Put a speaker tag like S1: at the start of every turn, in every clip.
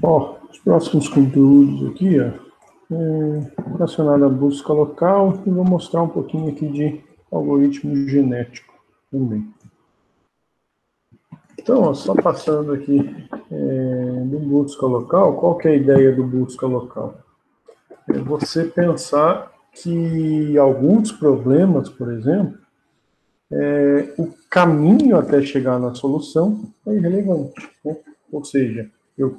S1: Ó, os próximos conteúdos aqui, ó, relacionado à busca local, e vou mostrar um pouquinho aqui de algoritmo genético também. Então, ó, só passando aqui do busca local, qual que é a ideia do busca local? É você pensar que alguns problemas, por exemplo, o caminho até chegar na solução é irrelevante, né? Ou seja, eu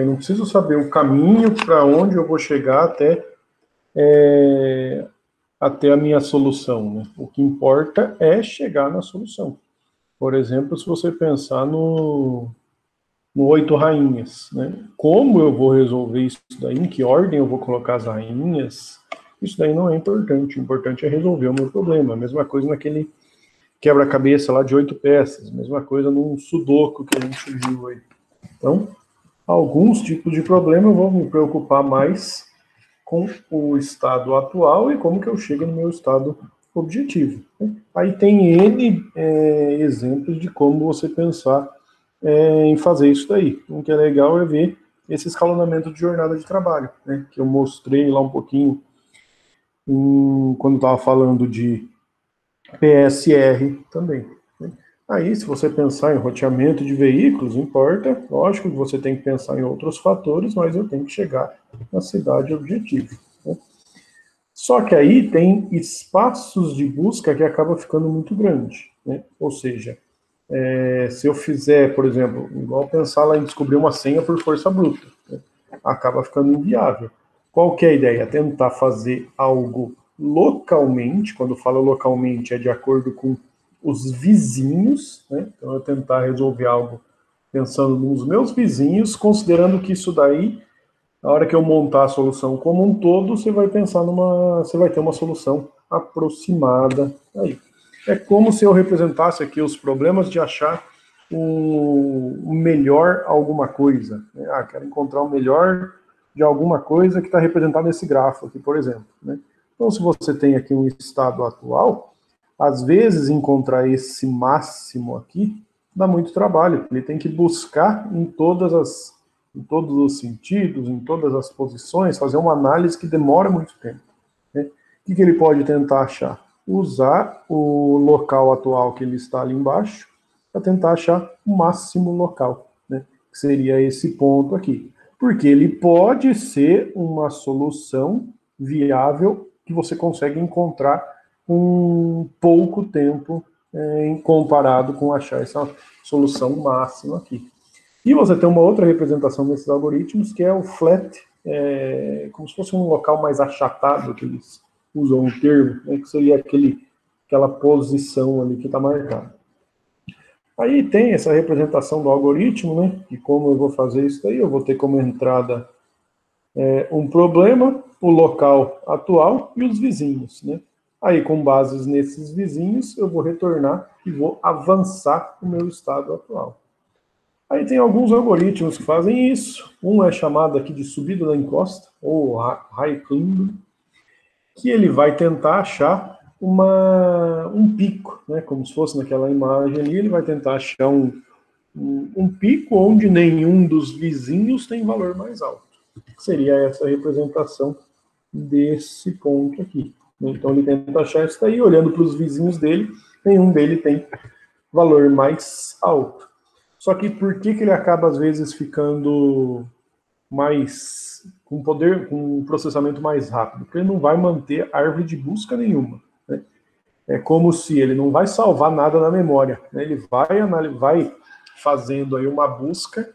S1: não preciso saber o caminho para onde eu vou chegar até a minha solução, né? O que importa é chegar na solução. Por exemplo, se você pensar no Oito Rainhas, né? Como eu vou resolver isso daí, em que ordem eu vou colocar as rainhas, isso daí não é importante. O importante é resolver o meu problema. A mesma coisa naquele quebra-cabeça lá de 8 peças, mesma coisa num sudoku que a gente viu aí. Então, alguns tipos de problema eu vou me preocupar mais com o estado atual e como que eu chego no meu estado objetivo. Aí tem N exemplos de como você pensar em fazer isso daí. O que é legal é ver esse escalonamento de jornada de trabalho, né, que eu mostrei lá um pouquinho quando estava falando de PSR também. Né. Aí, se você pensar em roteamento de veículos, importa, lógico que você tem que pensar em outros fatores, mas eu tenho que chegar na cidade objetivo. Né. Só que aí tem espaços de busca que acaba ficando muito grande, né? Ou seja, se eu fizer, por exemplo, igual pensar lá em descobrir uma senha por força bruta, né? Acaba ficando inviável. Qual que é a ideia? Tentar fazer algo localmente, quando falo localmente é de acordo com os vizinhos, né? Então eu tentar resolver algo pensando nos meus vizinhos, considerando que isso daí, na hora que eu montar a solução como um todo, você vai pensar você vai ter uma solução aproximada aí. É como se eu representasse aqui os problemas de achar o melhor alguma coisa. Né? Quero encontrar o melhor de alguma coisa que está representado nesse grafo aqui, por exemplo. Né? Então, se você tem aqui um estado atual, às vezes encontrar esse máximo aqui dá muito trabalho. Ele tem que buscar em todos os sentidos, em todas as posições, fazer uma análise que demora muito tempo. Né? O que ele pode tentar achar? Usar o local atual que ele está ali embaixo para tentar achar o máximo local, né? Que seria esse ponto aqui. Porque ele pode ser uma solução viável que você consegue encontrar com pouco tempo comparado com achar essa solução máxima aqui. E você tem uma outra representação desses algoritmos, que é o flat, como se fosse um local mais achatado, que eles usam o termo, né, que seria aquela posição ali que está marcada. Aí tem essa representação do algoritmo, né, de como eu vou fazer isso daí. Eu vou ter como entrada um problema, o local atual e os vizinhos, né. Aí, com bases nesses vizinhos, eu vou retornar e vou avançar o meu estado atual. Aí tem alguns algoritmos que fazem isso. Um é chamado aqui de subida da encosta, ou high climbing, que ele vai tentar achar um pico, né? Como se fosse naquela imagem ali, ele vai tentar achar um pico onde nenhum dos vizinhos tem valor mais alto. Seria essa representação desse ponto aqui. Então ele tenta achar isso daí, olhando para os vizinhos dele, nenhum dele tem valor mais alto. Só que por que ele acaba, às vezes, ficando com um processamento mais rápido? Porque ele não vai manter árvore de busca nenhuma. Né? É como se ele não vai salvar nada na memória. Né? Ele vai fazendo aí uma busca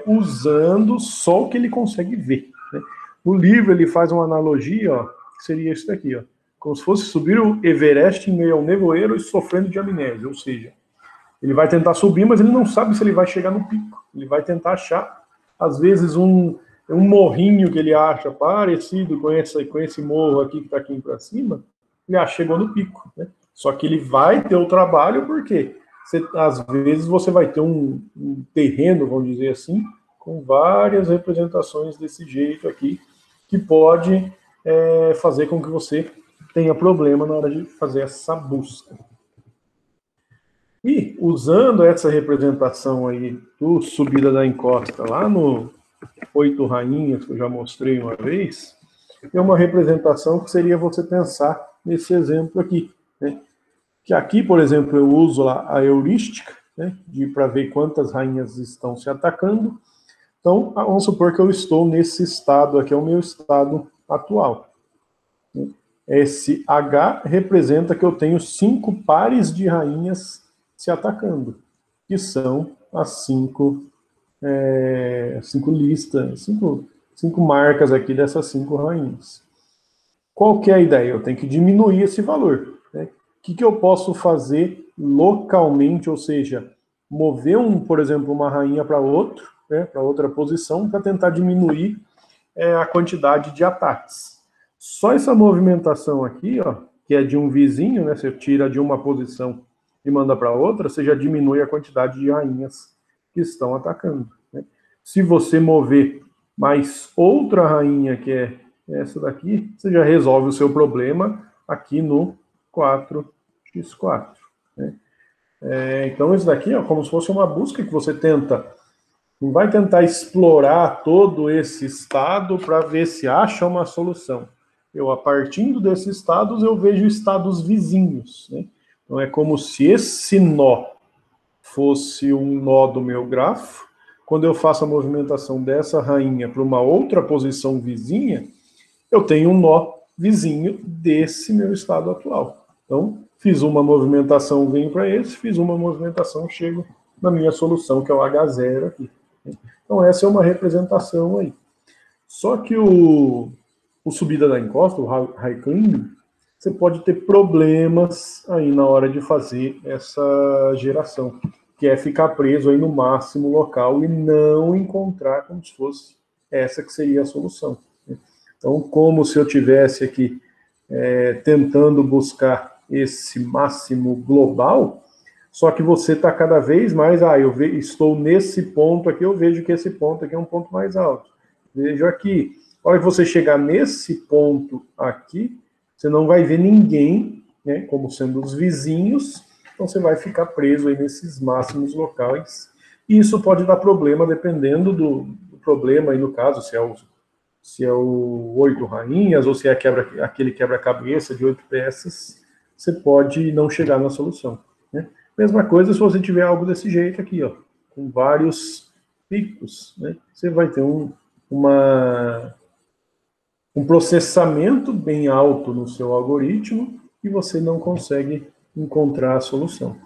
S1: usando só o que ele consegue ver. Né? No livro ele faz uma analogia, ó, que seria isso daqui, ó, como se fosse subir o Everest em meio ao nevoeiro e sofrendo de amnésia, ou seja, ele vai tentar subir, mas ele não sabe se ele vai chegar no pico. Ele vai tentar achar, às vezes, um morrinho que ele acha parecido com esse morro aqui que está aqui para cima. Ele chegou no pico. Né? Só que ele vai ter o trabalho porque às vezes você vai ter um terreno, vamos dizer assim, com várias representações desse jeito aqui, que pode fazer com que você tenha problema na hora de fazer essa busca. E, usando essa representação aí do subida da encosta, lá no 8 rainhas, que eu já mostrei uma vez, é uma representação que seria você pensar nesse exemplo aqui, né? Que aqui, por exemplo, eu uso lá a heurística, né, para ver quantas rainhas estão se atacando. Então, vamos supor que eu estou nesse estado aqui, é o meu estado atual. Esse H representa que eu tenho 5 pares de rainhas se atacando, que são as 5 listas, 5 marcas aqui dessas 5 rainhas. Qual que é a ideia? Eu tenho que diminuir esse valor, né? O que eu posso fazer localmente, ou seja, mover, por exemplo, uma rainha para outro, né, para outra posição, para tentar diminuir a quantidade de ataques. Só essa movimentação aqui, ó, que é de um vizinho, né, você tira de uma posição e manda para outra, você já diminui a quantidade de rainhas que estão atacando, né? Se você mover mais outra rainha, que é essa daqui, você já resolve o seu problema aqui no 4x4. Né? Então, isso daqui é como se fosse uma busca que você tenta, não vai tentar explorar todo esse estado para ver se acha uma solução. Eu, a partir desses estados, eu vejo estados vizinhos. Né? Então, é como se esse nó fosse um nó do meu grafo. Quando eu faço a movimentação dessa rainha para uma outra posição vizinha, eu tenho um nó vizinho desse meu estado atual. Então, fiz uma movimentação, venho para esse, fiz uma movimentação, chego na minha solução, que é o H0 aqui. Então, essa é uma representação aí. Só que o subida da encosta, o high climbing, você pode ter problemas aí na hora de fazer essa geração, que é ficar preso aí no máximo local e não encontrar como se fosse essa que seria a solução. Então, como se eu tivesse aqui tentando buscar esse máximo global, só que você está cada vez mais, estou nesse ponto aqui, eu vejo que esse ponto aqui é um ponto mais alto. Vejo aqui. A hora que você chegar nesse ponto aqui, você não vai ver ninguém, né, como sendo os vizinhos, então você vai ficar preso aí nesses máximos locais. E isso pode dar problema, dependendo do problema aí, no caso, se é o 8 rainhas, ou se é aquele quebra-cabeça de 8 peças, você pode não chegar na solução. Né? Mesma coisa se você tiver algo desse jeito aqui, ó, com vários picos, né? Você vai ter um processamento bem alto no seu algoritmo e você não consegue encontrar a solução.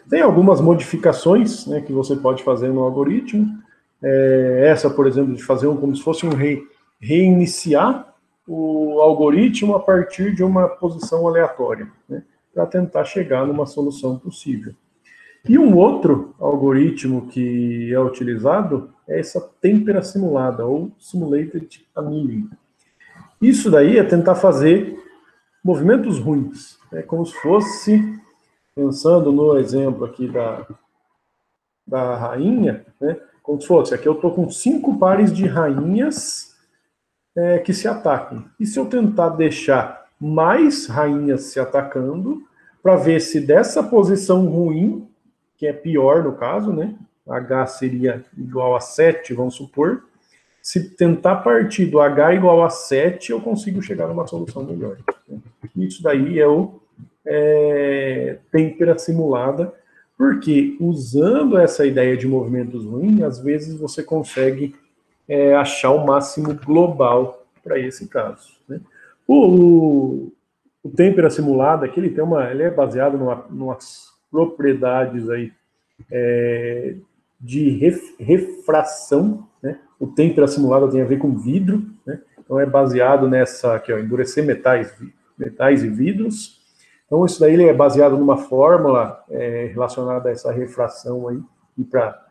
S1: Tem algumas modificações, né, que você pode fazer no algoritmo. Essa, por exemplo, de fazer como se fosse reiniciar o algoritmo a partir de uma posição aleatória, né, para tentar chegar numa solução possível. E um outro algoritmo que é utilizado é essa têmpera simulada, ou simulated annealing. Isso daí é tentar fazer movimentos ruins. É como se fosse, pensando no exemplo aqui da rainha, né, como se fosse, aqui eu estou com 5 pares de rainhas que se atacam. E se eu tentar deixar mais rainhas se atacando, para ver se dessa posição ruim, que é pior no caso, né, H seria igual a 7, vamos supor, se tentar partir do H igual a 7, eu consigo chegar numa solução melhor. Isso daí é o têmpera simulada, porque usando essa ideia de movimentos ruins, às vezes você consegue achar o máximo global para esse caso. Né? O têmpera simulada aqui, ele é baseado numas propriedades aí de refração, né? O têmpera simulada tem a ver com vidro, né? Então é baseado nessa aqui, ó, endurecer metais e vidros. Então isso daí ele é baseado numa fórmula relacionada a essa refração aí, e para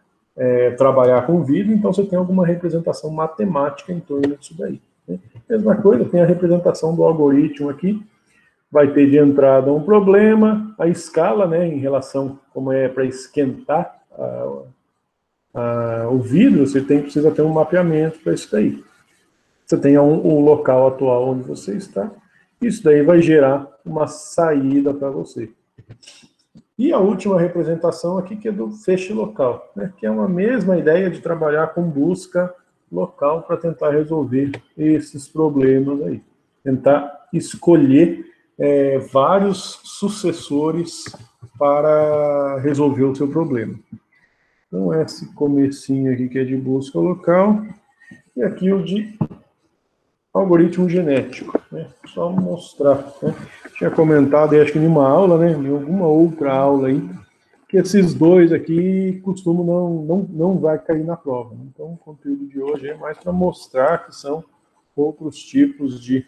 S1: trabalhar com vidro, então você tem alguma representação matemática em torno disso daí. Né? Mesma coisa, tem a representação do algoritmo aqui, vai ter de entrada um problema, a escala, né, em relação como é para esquentar o vidro, você precisa ter um mapeamento para isso daí. Você tem o local atual onde você está, isso daí vai gerar uma saída para você. E a última representação aqui, que é do feixe local, né, que é uma mesma ideia de trabalhar com busca local para tentar resolver esses problemas aí. Tentar escolher vários sucessores para resolver o seu problema. Então, esse comecinho aqui que é de busca local, e aqui o de algoritmo genético, né? Só mostrar, né? Tinha comentado, acho que em uma aula, né, em alguma outra aula aí, que esses dois aqui costumam não vai cair na prova. Né? Então, o conteúdo de hoje é mais para mostrar que são outros tipos de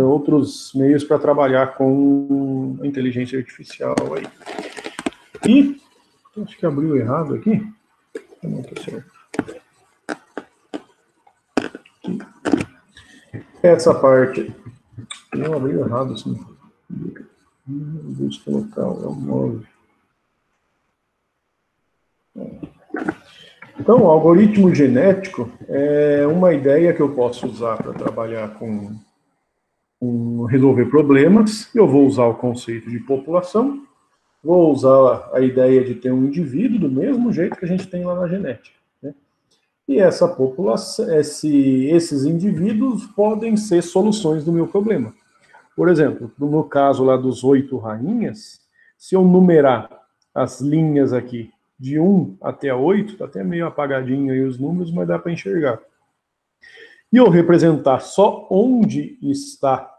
S1: outros meios para trabalhar com a inteligência artificial aí. E acho que abriu errado aqui. Não está certo. Essa parte não abriu errado, assim. Busca local, é o 9. Então, o algoritmo genético é uma ideia que eu posso usar para trabalhar com resolver problemas. Eu vou usar o conceito de população, vou usar a ideia de ter um indivíduo do mesmo jeito que a gente tem lá na genética. Né? E essa população, esses indivíduos podem ser soluções do meu problema. Por exemplo, no caso lá dos 8 rainhas, se eu numerar as linhas aqui de 1 até a 8, está até meio apagadinho aí os números, mas dá para enxergar. E eu representar só onde está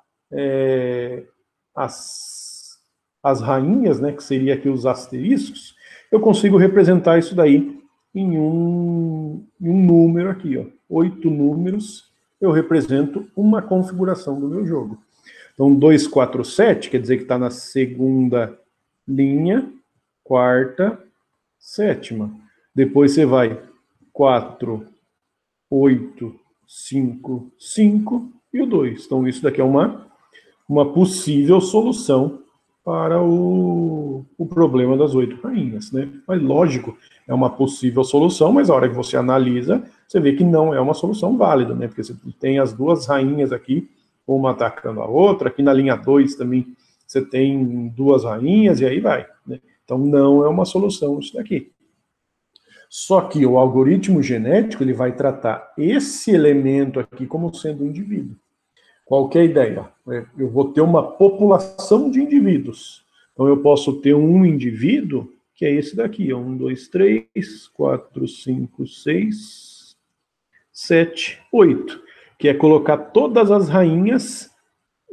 S1: as rainhas, né, que seria aqui os asteriscos, eu consigo representar isso daí em um número aqui, ó. 8 números, eu represento uma configuração do meu jogo. Então, 2, 4, 7, quer dizer que está na segunda linha, quarta, sétima. Depois você vai 4, 8, 5, 5 e o 2. Então, isso daqui é uma possível solução para o problema das 8 rainhas, né? Mas, lógico, é uma possível solução, mas a hora que você analisa, você vê que não é uma solução válida, né? Porque você tem as duas rainhas aqui, uma atacando a outra, aqui na linha 2 também você tem duas rainhas, e aí vai, né? Então, não é uma solução isso daqui. Só que o algoritmo genético, ele vai tratar esse elemento aqui como sendo um indivíduo. Qual que é a ideia? Eu vou ter uma população de indivíduos. Então, eu posso ter um indivíduo, que é esse daqui, 1, 2, 3, 4, 5, 6, 7, 8, que é colocar todas as rainhas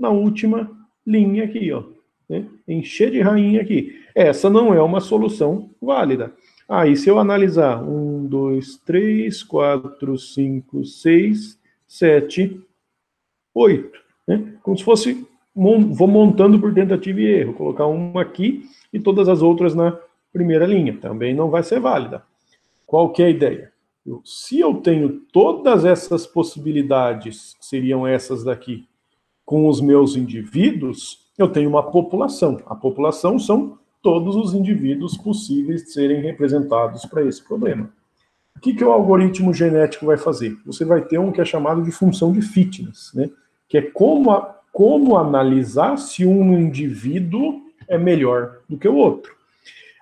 S1: na última linha aqui, ó, né? Encher de rainha aqui. Essa não é uma solução válida. Aí, se eu analisar 1, 2, 3, 4, 5, 6, 7, 8. Né? Como se fosse, vou montando por tentativa e erro. Colocar uma aqui e todas as outras na primeira linha. Também não vai ser válida. Qual que é a ideia? Se eu tenho todas essas possibilidades, que seriam essas daqui, com os meus indivíduos, eu tenho uma população. A população são todos os indivíduos possíveis de serem representados para esse problema. O que o algoritmo genético vai fazer? Você vai ter um que é chamado de função de fitness, né? Que é como analisar se um indivíduo é melhor do que o outro.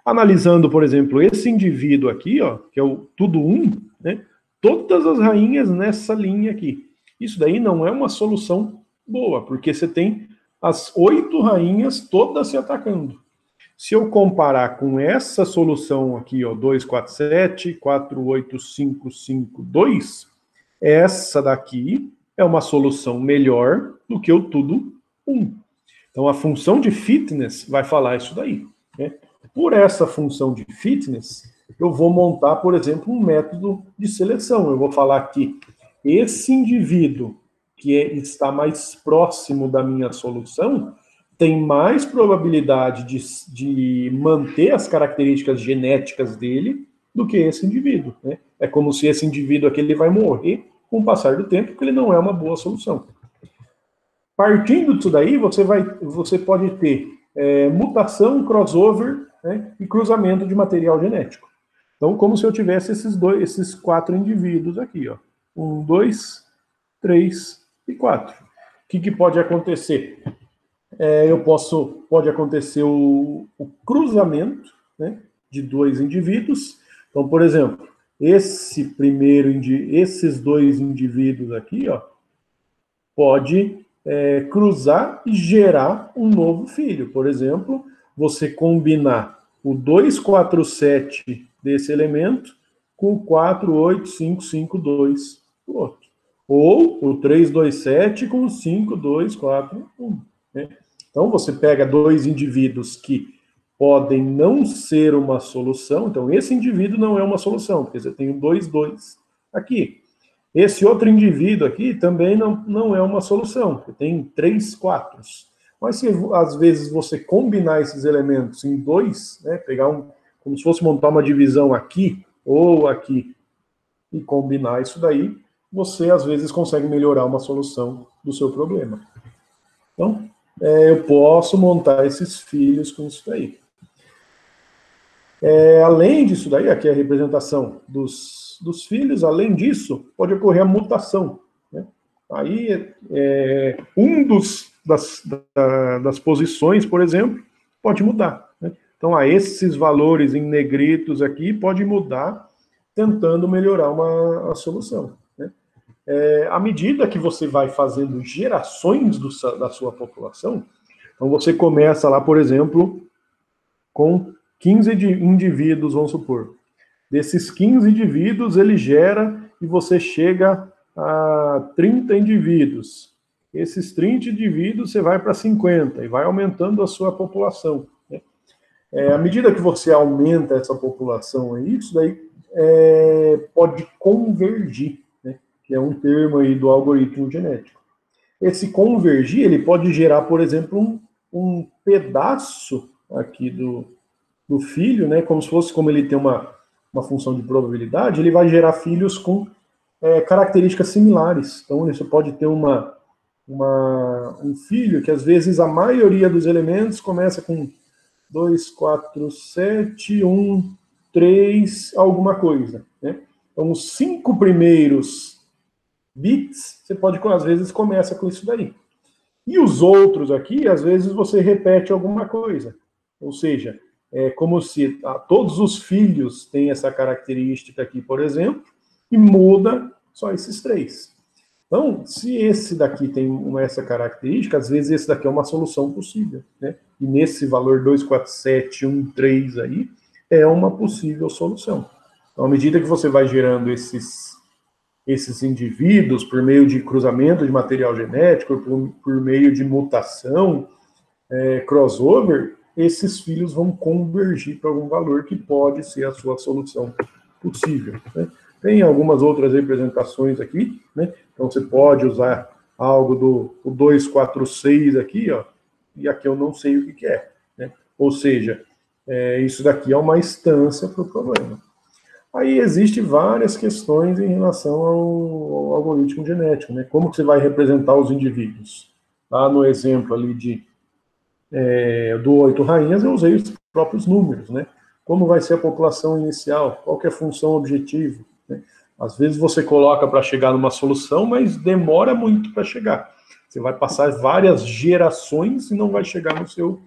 S1: Analisando, por exemplo, esse indivíduo aqui, ó, que é o tudo 1, né? Todas as rainhas nessa linha aqui. Isso daí não é uma solução boa, porque você tem as 8 rainhas todas se atacando. Se eu comparar com essa solução aqui, ó, 2, 4, 7, 4, 8, 5, 5, 2, essa daqui é uma solução melhor do que o tudo 1. Então, a função de fitness vai falar isso daí. Né? Por essa função de fitness, eu vou montar, por exemplo, um método de seleção. Eu vou falar que esse indivíduo que está mais próximo da minha solução tem mais probabilidade de manter as características genéticas dele do que esse indivíduo. Né? É como se esse indivíduo aqui ele vai morrer com o passar do tempo, porque ele não é uma boa solução. Partindo disso daí, você pode ter mutação, crossover, né, e cruzamento de material genético. Então, como se eu tivesse esses 4 indivíduos aqui, ó. 1, 2, 3 e 4. O que pode acontecer? pode acontecer o cruzamento, né, de dois indivíduos. Então, por exemplo, esses dois indivíduos aqui, ó, pode cruzar e gerar um novo filho. Por exemplo, você combinar o 247 desse elemento com o 48552 do outro. Ou o 327 com o 5241. Né? Então, você pega dois indivíduos que podem não ser uma solução. Então, esse indivíduo não é uma solução, porque você tem um 2 aqui. Esse outro indivíduo aqui também não é uma solução, porque tem 3 4. Mas se às vezes você combinar esses elementos em dois, né, pegar como se fosse montar uma divisão aqui ou aqui e combinar isso daí, você às vezes consegue melhorar uma solução do seu problema. Então, eu posso montar esses filhos com isso daí. Além disso daí, aqui é a representação dos filhos, além disso, pode ocorrer a mutação. Né? Aí, das posições, por exemplo, pode mudar. Né? Então, esses valores em negritos aqui pode mudar, tentando melhorar a solução. Né? À medida que você vai fazendo gerações da sua população, então você começa lá, por exemplo, com 15 indivíduos, vamos supor. Desses 15 indivíduos, ele gera e você chega a 30 indivíduos. Esses 30 indivíduos, você vai para 50 e vai aumentando a sua população. Né? À medida que você aumenta essa população aí, isso daí pode convergir, né? Que é um termo aí do algoritmo genético. Esse convergir, ele pode gerar, por exemplo, um pedaço aqui do filho, né, como ele tem uma função de probabilidade, ele vai gerar filhos com características similares. Então, você pode ter um filho que, às vezes, a maioria dos elementos começa com 2, 4, 7, 1, 3, alguma coisa. Né? Então, os 5 primeiros bits, você pode, às vezes, começa com isso daí. E os outros aqui, às vezes, você repete alguma coisa. Ou seja, é como se todos os filhos têm essa característica aqui, por exemplo, e muda só esses 3. Então, se esse daqui tem essa característica, às vezes esse daqui é uma solução possível. Né? E nesse valor 24713 aí, é uma possível solução. Então, à medida que você vai gerando esses indivíduos por meio de cruzamento de material genético, por meio de mutação, crossover, esses filhos vão convergir para algum valor que pode ser a sua solução possível. Né? Tem algumas outras representações aqui, né? Então você pode usar algo do 246 aqui, ó, e aqui eu não sei o que é. Né? Ou seja, isso daqui é uma instância para o problema. Aí existem várias questões em relação ao algoritmo genético. Né? Como que você vai representar os indivíduos? Lá no exemplo ali do 8 rainhas, eu usei os próprios números, né? Como vai ser a população inicial? Qual que é a função objetivo? Né? Às vezes você coloca para chegar numa solução, mas demora muito para chegar. Você vai passar várias gerações e não vai chegar no seu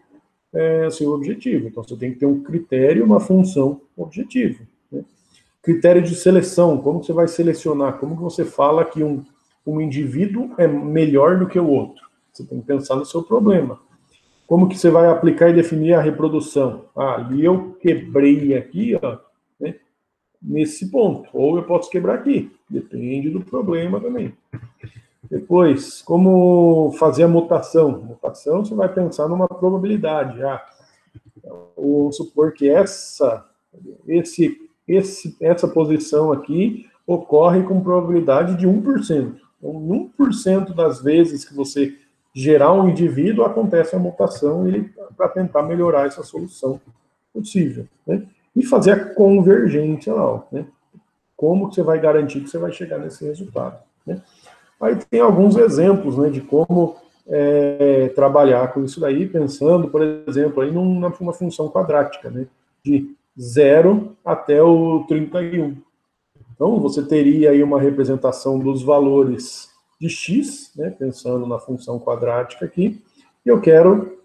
S1: objetivo. Então você tem que ter um critério, uma função objetivo. Né? Critério de seleção, como você vai selecionar? Como que você fala que um indivíduo é melhor do que o outro? Você tem que pensar no seu problema. Como que você vai aplicar e definir a reprodução? Ali eu quebrei aqui, ó, né, nesse ponto. Ou eu posso quebrar aqui. Depende do problema também. Depois, como fazer a mutação? Mutação, você vai pensar numa probabilidade. Vamos supor que essa posição aqui ocorre com probabilidade de 1%. Então, 1% das vezes que você gerar um indivíduo, acontece a mutação para tentar melhorar essa solução possível. Né? E fazer a convergência lá. Né? Como que você vai garantir que você vai chegar nesse resultado? Né? Aí tem alguns exemplos, né, de como trabalhar com isso daí, pensando, por exemplo, aí numa função quadrática, né, de 0 até o 31. Então, você teria aí uma representação dos valores de x, né, pensando na função quadrática aqui, e eu quero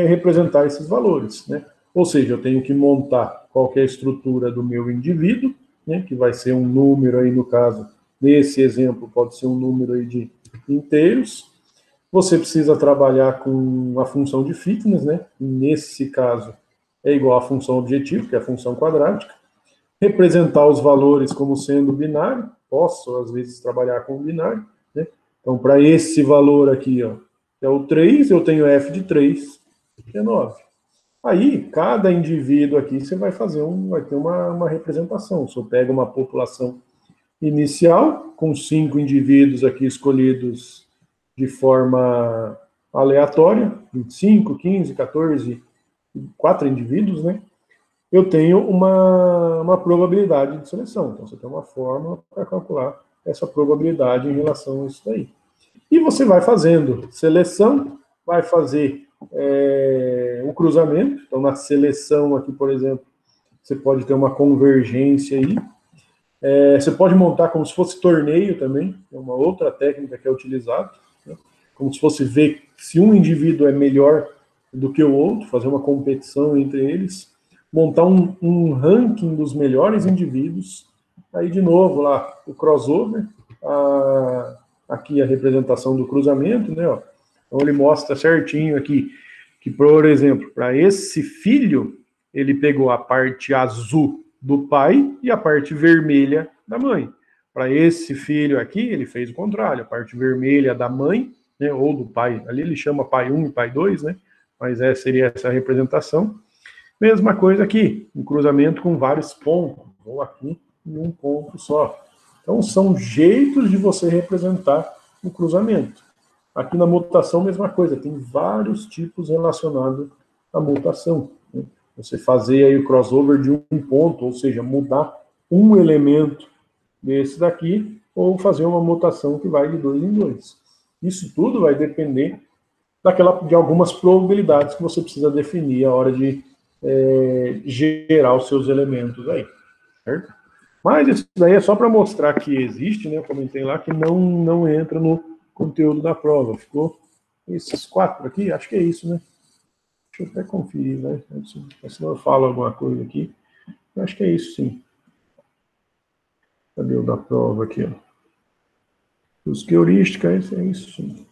S1: representar esses valores, né? Ou seja, eu tenho que montar qual que é a estrutura do meu indivíduo, né, que vai ser um número aí, no caso, nesse exemplo, pode ser um número aí de inteiros. Você precisa trabalhar com a função de fitness, né? Nesse caso, é igual à função objetivo, que é a função quadrática. Representar os valores como sendo binário, posso, às vezes, trabalhar com binário, né? Então, para esse valor aqui, ó, que é o 3, eu tenho f de 3, que é 9. Aí, cada indivíduo aqui, você vai fazer vai ter uma representação. Se eu pego uma população inicial, com 5 indivíduos aqui escolhidos de forma aleatória, 25, 15, 14, 4 indivíduos, né? Eu tenho uma probabilidade de seleção. Então, você tem uma fórmula para calcular essa probabilidade em relação a isso daí. E você vai fazendo seleção, vai fazer um cruzamento. Então, na seleção aqui, por exemplo, você pode ter uma convergência aí. Você pode montar como se fosse torneio também, é uma outra técnica que é utilizada, né? Como se fosse ver se um indivíduo é melhor do que o outro, fazer uma competição entre eles, montar um ranking dos melhores indivíduos, aí de novo lá o crossover, aqui a representação do cruzamento, né? Ó. Então ele mostra certinho aqui que, por exemplo, para esse filho, ele pegou a parte azul do pai e a parte vermelha da mãe. Para esse filho aqui, ele fez o contrário, a parte vermelha da mãe, né, ou do pai, ali ele chama pai 1 e pai 2, né, mas seria essa representação. Mesma coisa aqui, um cruzamento com vários pontos, ou aqui em um ponto só. Então, são jeitos de você representar o cruzamento. Aqui na mutação, mesma coisa, tem vários tipos relacionados à mutação. Né? Você fazer aí o crossover de um ponto, ou seja, mudar um elemento desse daqui, ou fazer uma mutação que vai de 2 em 2. Isso tudo vai depender de algumas probabilidades que você precisa definir a hora de gerar os seus elementos aí, certo? Mas isso daí é só para mostrar que existe, né? Eu comentei lá que não entra no conteúdo da prova. Ficou esses 4 aqui, acho que é isso, né? Deixa eu até conferir, né? Senão eu falo alguma coisa aqui. Acho que é isso, sim. Cadê o da prova aqui, ó? Busca heurística, esse é isso, sim.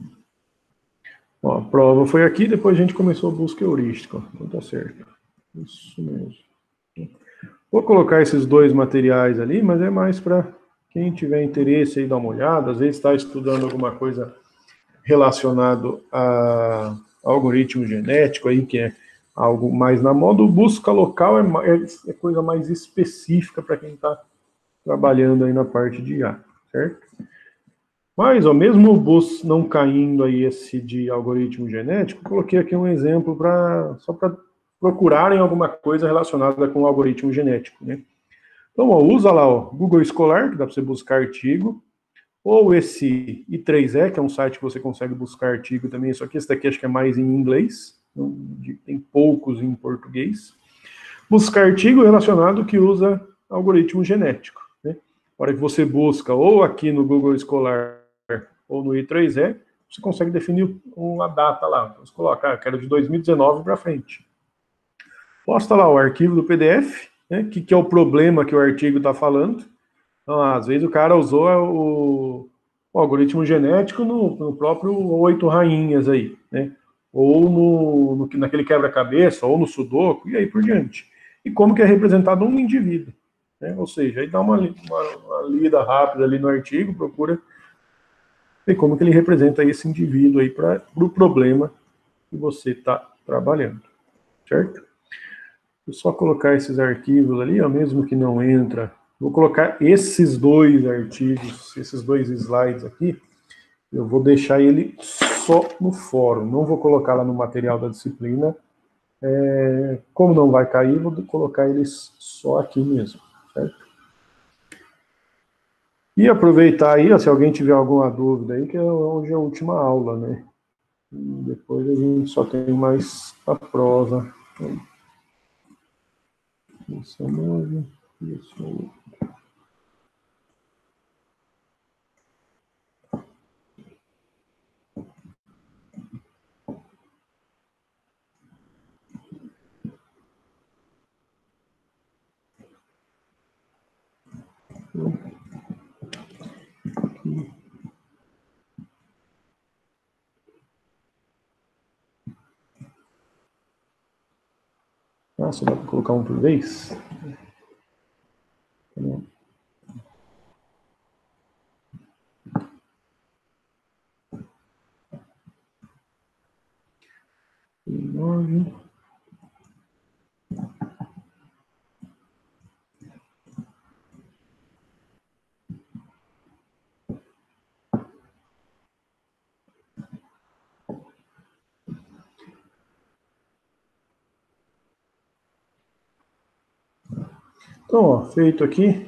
S1: Ó, a prova foi aqui, depois a gente começou a busca heurística. Ó. Então tá certo. Isso mesmo. Vou colocar esses 2 materiais ali, mas é mais para quem tiver interesse aí dar uma olhada, às vezes está estudando alguma coisa relacionado a algoritmo genético aí, que é algo mais na moda. O busca local é coisa mais específica para quem está trabalhando aí na parte de IA, certo? Mas, ó, mesmo o bus não caindo aí esse de algoritmo genético, coloquei aqui um exemplo só para procurarem alguma coisa relacionada com o algoritmo genético, né? Então, ó, usa lá o Google Scholar, que dá para você buscar artigo, ou esse I3E, que é um site que você consegue buscar artigo também, só que esse daqui acho que é mais em inglês, tem poucos em português. Buscar artigo relacionado que usa algoritmo genético, né? Na hora que você busca ou aqui no Google Scholar ou no I3E, você consegue definir uma data lá. Então, você coloca, quero de 2019 para frente. Posta lá o arquivo do PDF, né? Que é o problema que o artigo está falando. Então, às vezes o cara usou o algoritmo genético no próprio 8 rainhas aí, né? Ou naquele quebra-cabeça, ou no sudoku, e aí por diante. E como que é representado um indivíduo. Né? Ou seja, aí dá uma lida rápida ali no artigo, procura ver como que ele representa esse indivíduo aí para o problema que você está trabalhando, certo? Vou só colocar esses arquivos ali, ó, mesmo que não entra. Vou colocar esses 2 artigos, esses 2 slides aqui, eu vou deixar ele só no fórum, não vou colocar lá no material da disciplina. Como não vai cair, vou colocar eles só aqui mesmo, certo? E aproveitar aí, ó, se alguém tiver alguma dúvida aí, que hoje é a última aula, né? E depois a gente só tem mais a prova. Isso é novo, isso é novo. Nossa, dá para colocar um por vez? Então, ó, feito aqui.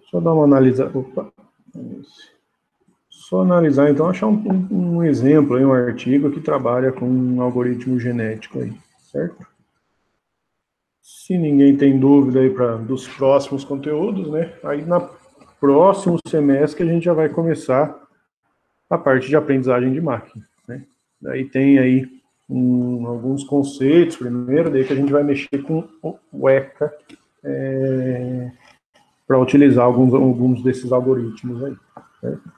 S1: Só dar uma analisada. Opa. Só analisar, então, achar um exemplo, aí, um artigo que trabalha com um algoritmo genético aí, certo? Se ninguém tem dúvida aí dos próximos conteúdos, né? Aí no próximo semestre a gente já vai começar a parte de aprendizagem de máquina, né? Daí tem aí alguns conceitos primeiro, daí que a gente vai mexer com o ECA para utilizar alguns desses algoritmos aí, certo?